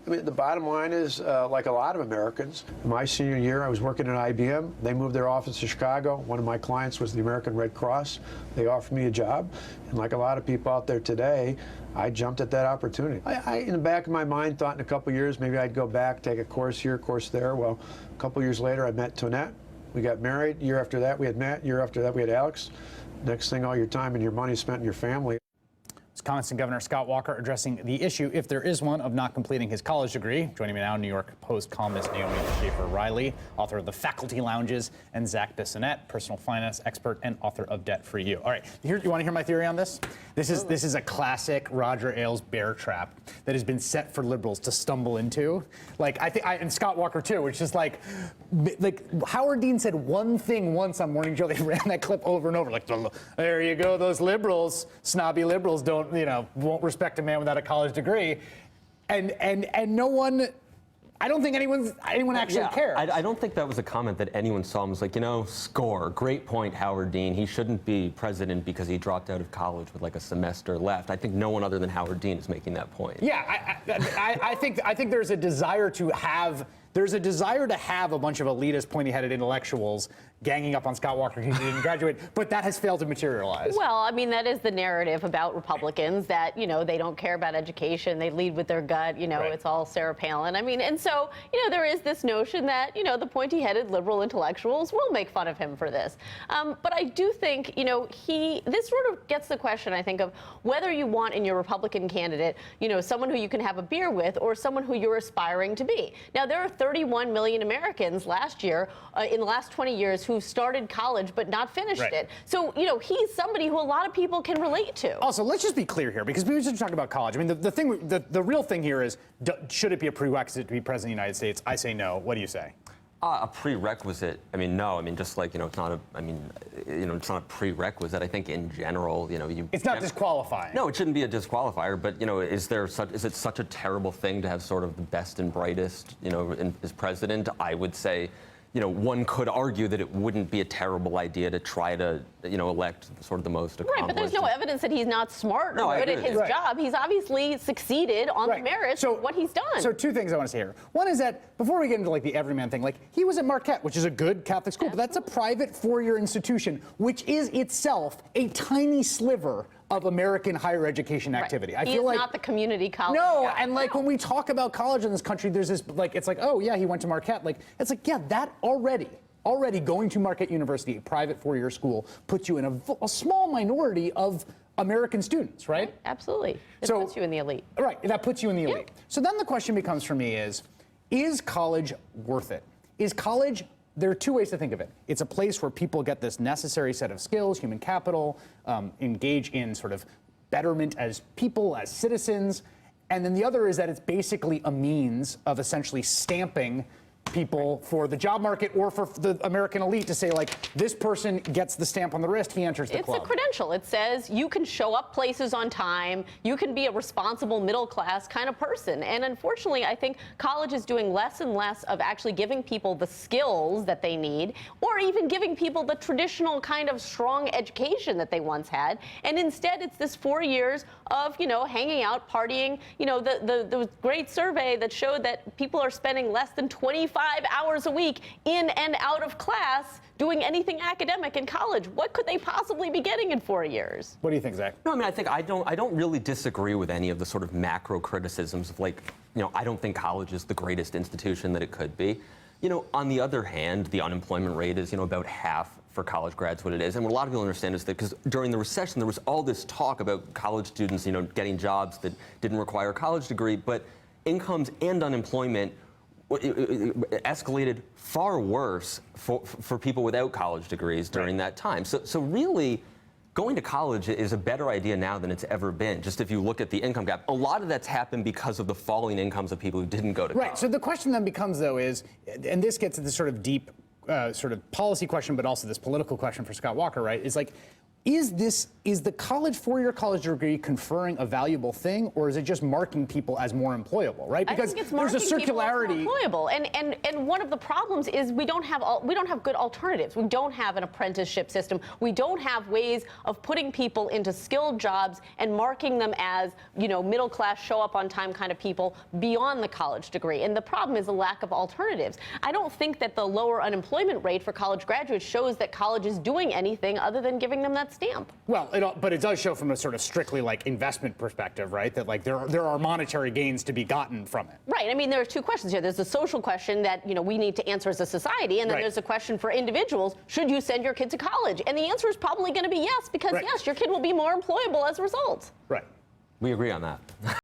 I mean, the bottom line is, like a lot of Americans, my senior year, I was working at IBM. They moved their office to Chicago. One of my clients was the American Red Cross. They offered me a job. And like a lot of people out there today, I jumped at that opportunity. I in the back of my mind, thought in a couple years, maybe I'd go back, take a course here, course there. Well, a couple years later, I met Tonette. We got married. Year after that, we had Matt. Year after that, we had Alex. Next thing, all your time and your money spent in your family. Wisconsin Governor Scott Walker addressing the issue, if there is one, of not completing his college degree. Joining me now, New York Post columnist Naomi Schaefer-Riley, author of The Faculty Lounges, and Zach Bissonnette, personal finance expert and author of Debt Free You. All right, you want to hear my theory on this? This is a classic Roger Ailes bear trap that has been set for liberals to stumble into. Like and Scott Walker too, which is like Howard Dean said one thing once on Morning Joe. They ran that clip over and over. Like, there you go, those liberals, snobby liberals won't respect a man without a college degree, and no one. I don't think anyone actually cares. I don't think that was a comment that anyone saw and was like, score. Great point, Howard Dean. He shouldn't be president because he dropped out of college with like a semester left. I think no one other than Howard Dean is making that point. Yeah, I think there's a desire to have. There's a desire to have a bunch of elitist, pointy-headed intellectuals ganging up on Scott Walker because he didn't graduate, but that has failed to materialize. Well, I mean, that is the narrative about Republicans, that, they don't care about education, they lead with their gut, right. It's all Sarah Palin. I mean, and so, there is this notion that, the pointy-headed liberal intellectuals will make fun of him for this. But I do think, this sort of gets the question, I think, of whether you want in your Republican candidate, someone who you can have a beer with or someone who you're aspiring to be. Now, there are 31 million Americans last year, in the last 20 years, who started college but not finished it. So, he's somebody who a lot of people can relate to. Also, let's just be clear here, because we should talk about college. I mean, the real thing here is, should it be a prerequisite to be president of the United States? I say no. What do you say? A prerequisite? I mean, no. I mean, just like, it's not a. I mean, it's not a prerequisite. I think in general, it's not disqualifying. No, it shouldn't be a disqualifier. But is it such a terrible thing to have sort of the best and brightest, as president? I would say. One could argue that it wouldn't be a terrible idea to try to, elect sort of the most accomplished. Right, but there's no evidence that he's not smart or good at his job. He's obviously succeeded on the merits of what he's done. So two things I want to say here. One is that, before we get into the everyman thing, he was at Marquette, which is a good Catholic school, but that's a private four-year institution, which is itself a tiny sliver of American higher education activity. I feel like not the community college. No, guy. And when we talk about college in this country, there's this it's like, oh yeah, he went to Marquette. It's like, yeah, that already going to Marquette University, a private four-year school, puts you in a small minority of American students, right? Absolutely. It puts you in the elite. Right, that puts you in the elite. So then the question becomes for me is college worth it? Is college There are two ways to think of it. It's a place where people get this necessary set of skills, human capital, engage in sort of betterment as people, as citizens. And then the other is that it's basically a means of essentially stamping people for the job market or for the American elite to say, this person gets the stamp on the wrist, he enters the club. It's a credential. It says you can show up places on time, you can be a responsible middle class kind of person. And unfortunately, I think college is doing less and less of actually giving people the skills that they need, or even giving people the traditional kind of strong education that they once had. And instead, it's this 4 years of, hanging out, partying. The great survey that showed that people are spending less than 25 hours a week in and out of class doing anything academic in college. What could they possibly be getting in 4 years? What do you think, Zach? No, I mean, I don't really disagree with any of the sort of macro criticisms of I don't think college is the greatest institution that it could be. On the other hand, the unemployment rate is, about half for college grads what it is. And what a lot of people understand is that because during the recession, there was all this talk about college students, getting jobs that didn't require a college degree, but incomes and unemployment escalated far worse for people without college degrees during that time. So really, going to college is a better idea now than it's ever been, just if you look at the income gap. A lot of that's happened because of the falling incomes of people who didn't go to college. Right, so the question then becomes, though, is, and this gets to this sort of deep sort of policy question, but also this political question for Scott Walker, right, is is the four-year college degree conferring a valuable thing, or is it just marking people as more employable, right? Because I think it's there's a marking people as circularity. more employable. And one of the problems is we don't have good alternatives. We don't have an apprenticeship system. We don't have ways of putting people into skilled jobs and marking them as, middle class, show up on time kind of people beyond the college degree. And the problem is a lack of alternatives. I don't think that the lower unemployment rate for college graduates shows that college is doing anything other than giving them that stamp. Well, but it does show from a sort of strictly investment perspective, right? That there are monetary gains to be gotten from it. Right. I mean, there are two questions here. There's a social question that we need to answer as a society, and then there's a question for individuals: should you send your kid to college? And the answer is probably going to be yes, because yes, your kid will be more employable as a result. Right. We agree on that.